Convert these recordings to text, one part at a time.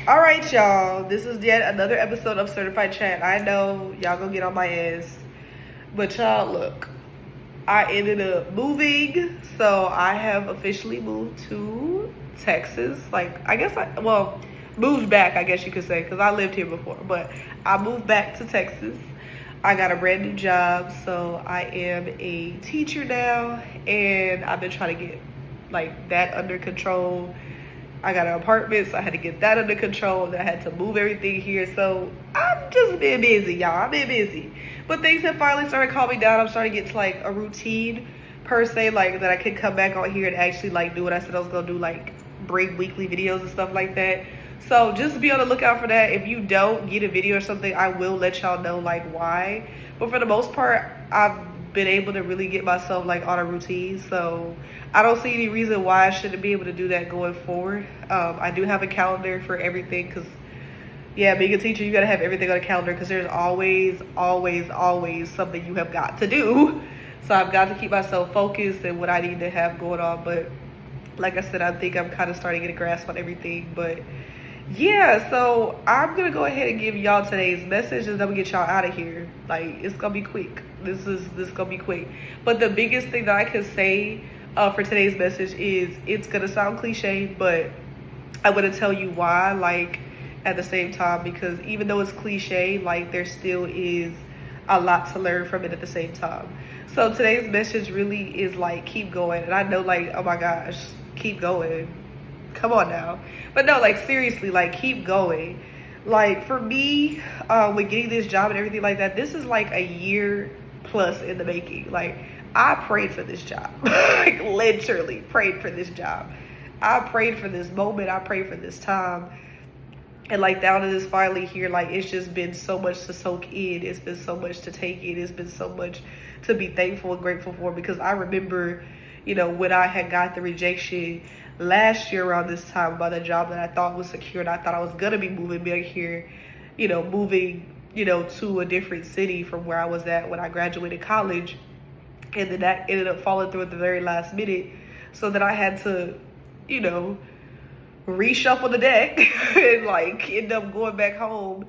All right, y'all. This is yet another episode of Certified Chat. I know y'all gonna get on my ass, but y'all, look, I ended up moving, so I have officially moved to Texas. Like, moved back, I guess you could say, because I lived here before, but I moved back to Texas. I got a brand new job, so I am a teacher now, and I've been trying to get like that under control. I got an apartment, so I had to get that under control. And I had to move everything here. So I'm just been busy, y'all. I've been busy. But things have finally started calming down. I'm starting to get to like a routine per se, like that I can come back on here and actually like do what I said I was gonna do, like bring weekly videos and stuff like that. So just be on the lookout for that. If you don't get a video or something, I will let y'all know like why. But for the most part, I've been able to really get myself like on a routine. So I don't see any reason why I shouldn't be able to do that going forward. I do have a calendar for everything because, yeah, being a teacher, you got to have everything on a calendar because there's always something you have got to do. So I've got to keep myself focused and what I need to have going on. But like I said, I think I'm kind of starting to get a grasp on everything. But yeah, so I'm going to go ahead and give y'all today's message and then I'm going to get y'all out of here. Like, it's going to be quick. This going to be quick. But the biggest thing that I can say for today's message is it's gonna sound cliche, but I'm gonna tell you why, like, at the same time, because even though it's cliche, like, there still is a lot to learn from it at the same time. So today's message really is like, keep going. And I know, like, oh my gosh, keep going, come on now. But no, like, seriously, like, keep going. Like, for me, with getting this job and everything like that, this is like a year plus in the making. Like, I prayed for this job. Like, literally prayed for this job. I prayed for this moment. I prayed for this time. And like, now that it's finally here, like, it's just been so much to soak in. It's been so much to take in. It's been so much to be thankful and grateful for, because I remember, you know, when I had got the rejection last year around this time about a job that I thought was secure and I thought I was gonna be moving back here, moving to a different city from where I was at when I graduated college. And then that ended up falling through at the very last minute. So then I had to, reshuffle the deck and like end up going back home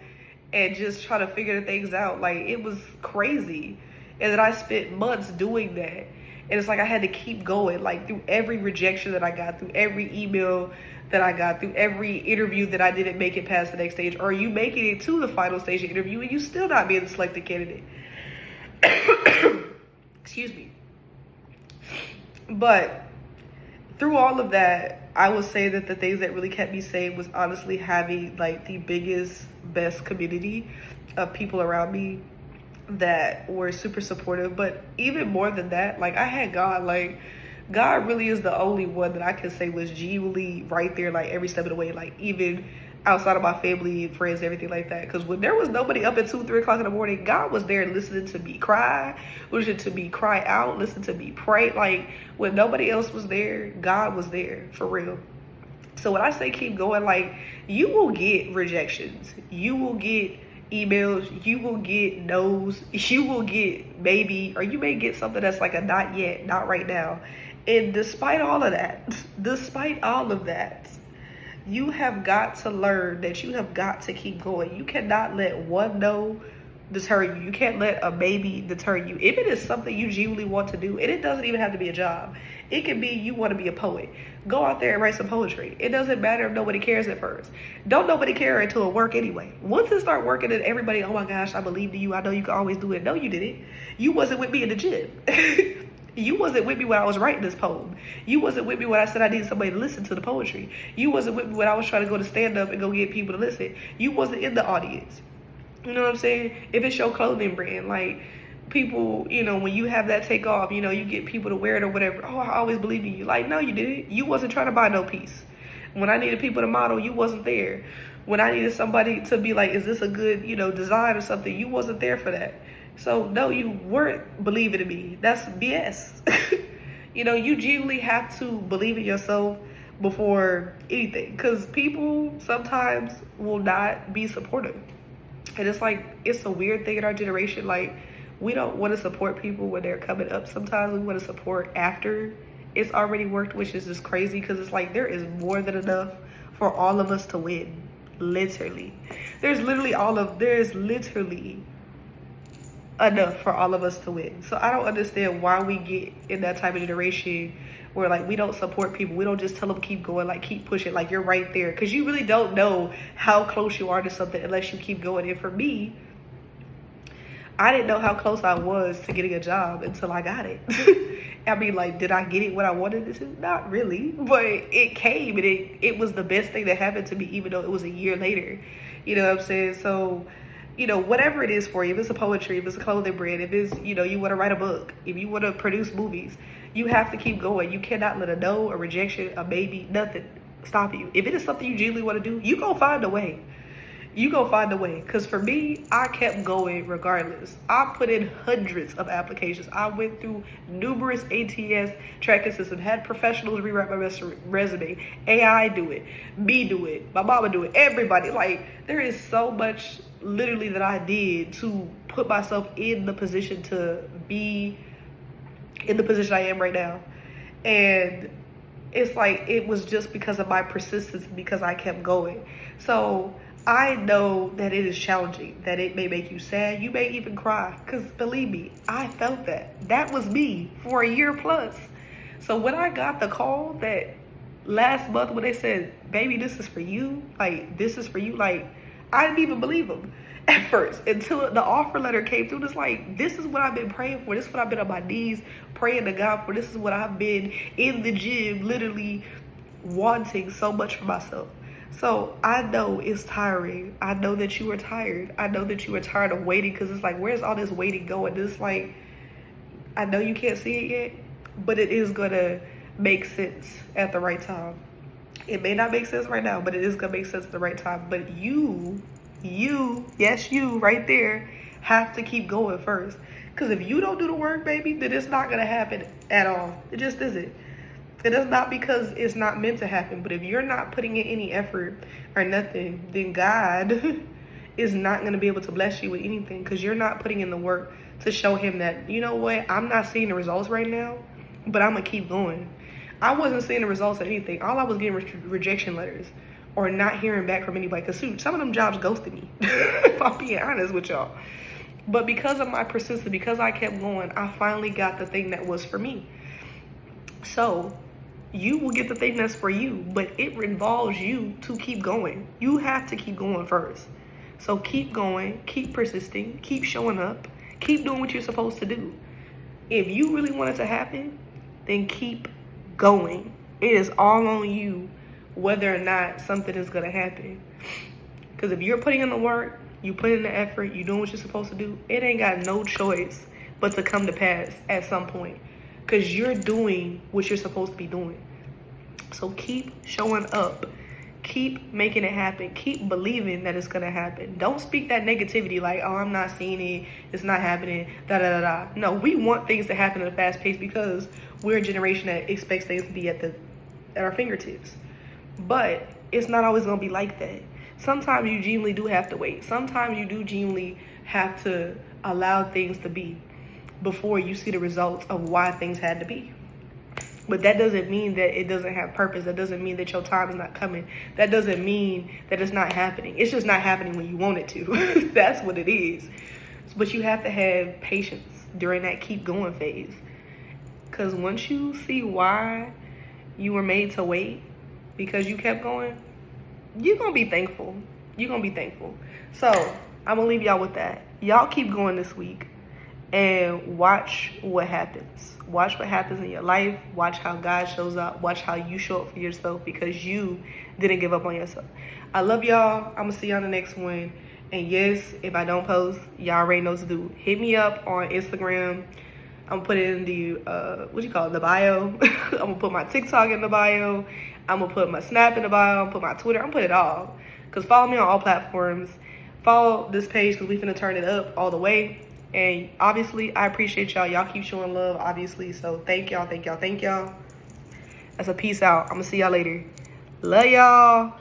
and just try to figure things out. Like, it was crazy. And then I spent months doing that. And it's like I had to keep going, like, through every rejection that I got, through every email that I got, through every interview that I didn't make it past the next stage, or you making it to the final stage of interview and you still not being the selected candidate. Excuse me. But through all of that, I would say that the things that really kept me sane was honestly having like the biggest, best community of people around me that were super supportive. But even more than that, like, I had God. Like, God really is the only one that I can say was genuinely right there, like, every step of the way, like, even outside of my family and friends, everything like that. Because when there was nobody up at 2-3 o'clock in the morning, God was there listening to me cry, listening to me cry out, listening to me pray. Like, when nobody else was there, God was there, for real. So when I say keep going, like, you will get rejections, you will get emails, you will get no's, you will get maybe, or you may get something that's like a not yet, not right now. And despite all of that, you have got to learn that you have got to keep going. You cannot let one no deter you. You can't let a maybe deter you. If it is something you genuinely want to do, and it doesn't even have to be a job. It can be you want to be a poet. Go out there and write some poetry. It doesn't matter if nobody cares at first. Don't nobody care until it work anyway. Once it start working and everybody, oh my gosh, I believe in you. I know you can always do it. No, you didn't. You wasn't with me in the gym. You wasn't with me when I was writing this poem. You wasn't with me when I said I needed somebody to listen to the poetry. You wasn't with me when I was trying to go to stand up and go get people to listen. You wasn't in the audience. You know what I'm saying? If it's your clothing brand, like, people, when you have that take off, you get people to wear it or whatever. Oh, I always believed in you. Like, no, you didn't. You wasn't trying to buy no piece. When I needed people to model, you wasn't there. When I needed somebody to be like, is this a good, design or something, you wasn't there for that. So no, you weren't believing in me. That's BS. You genuinely have to believe in yourself before anything, because people sometimes will not be supportive. And it's like, it's a weird thing in our generation. Like, we don't want to support people when they're coming up. Sometimes we want to support after it's already worked, which is just crazy, because it's like there is more than enough for all of us to win. Literally. There's literally enough for all of us to win. So I don't understand why we get in that type of generation where like we don't support people. We don't just tell them keep going, like keep pushing, like you're right there. Because you really don't know how close you are to something unless you keep going. And for me, I didn't know how close I was to getting a job until I got it. I mean, like, did I get it when I wanted it to? Not really, but it came, and it was the best thing that happened to me, even though it was a year later. You know what I'm saying? So, you know, whatever it is for you, if it's a poetry, if it's a clothing brand, if it's, you know, you want to write a book, if you want to produce movies, you have to keep going. You cannot let a no, a rejection, a maybe, nothing stop you. If it is something you genuinely want to do, you gonna find a way. You gonna find a way. Because for me, I kept going regardless. I put in hundreds of applications. I went through numerous ATS tracking systems, had professionals rewrite my resume, AI do it, me do it, my mama do it, everybody. Like, there is so much literally that I did to put myself in the position to be in the position I am right now. And it's like, it was just because of my persistence, because I kept going. So I know that it is challenging, that it may make you sad. You may even cry, because believe me, I felt that. That was me for a year plus. So when I got the call that last month when they said, baby, this is for you, like, this is for you, like, I didn't even believe them at first until the offer letter came through. It's like, this is what I've been praying for. This is what I've been on my knees praying to God for. This is what I've been in the gym literally wanting so much for myself. So I know it's tiring. I know that you are tired. I know that you are tired of waiting, because it's like, where's all this waiting going? It's like, I know you can't see it yet, but it is going to make sense at the right time. It may not make sense right now, but it is going to make sense at the right time. But you, yes, you right there, have to keep going first. Because if you don't do the work, baby, then it's not going to happen at all. It just isn't. It is not because it's not meant to happen, but if you're not putting in any effort or nothing, then God is not going to be able to bless you with anything, because you're not putting in the work to show him that, you know what, I'm not seeing the results right now, but I'm going to keep going. I wasn't seeing the results of anything. All I was getting was rejection letters or not hearing back from anybody, because some of them jobs ghosted me, if I'm being honest with y'all. But because of my persistence, because I kept going, I finally got the thing that was for me. So you will get the thing that's for you, but it involves you to keep going. You have to keep going first. So keep going, keep persisting, keep showing up, keep doing what you're supposed to do. If you really want it to happen, then keep going. It is all on you whether or not something is going to happen. Because if you're putting in the work, you put in the effort, you doing what you're supposed to do, it ain't got no choice but to come to pass at some point. Because you're doing what you're supposed to be doing. So keep showing up. Keep making it happen. Keep believing that it's going to happen. Don't speak that negativity like, oh, I'm not seeing it. It's not happening. Da, da, da, da. No, we want things to happen at a fast pace because we're a generation that expects things to be at our fingertips. But it's not always going to be like that. Sometimes you genuinely do have to wait. Sometimes you do genuinely have to allow things to be before you see the results of why things had to be. But that doesn't mean that it doesn't have purpose. That doesn't mean that your time is not coming. That doesn't mean that it's not happening. It's just not happening when you want it to. That's what it is. But you have to have patience during that keep going phase. Because once you see why you were made to wait, because you kept going, you're going to be thankful. You're going to be thankful. So I'm going to leave y'all with that. Y'all keep going this week. And watch what happens. Watch what happens in your life. Watch how God shows up. Watch how you show up for yourself, because you didn't give up on yourself. I love y'all. I'm going to see y'all on the next one. And yes, if I don't post, y'all already know what to do. Hit me up on Instagram. I'm going to put it in the bio. I'm going to put my TikTok in the bio. I'm going to put my Snap in the bio. I'm going to put my Twitter. I'm going to put it all. Because follow me on all platforms. Follow this page, because we finna turn it up all the way. And obviously, I appreciate y'all. Y'all keep showing love, obviously. So thank y'all, thank y'all, thank y'all. That's a peace out. I'm going to see y'all later. Love y'all.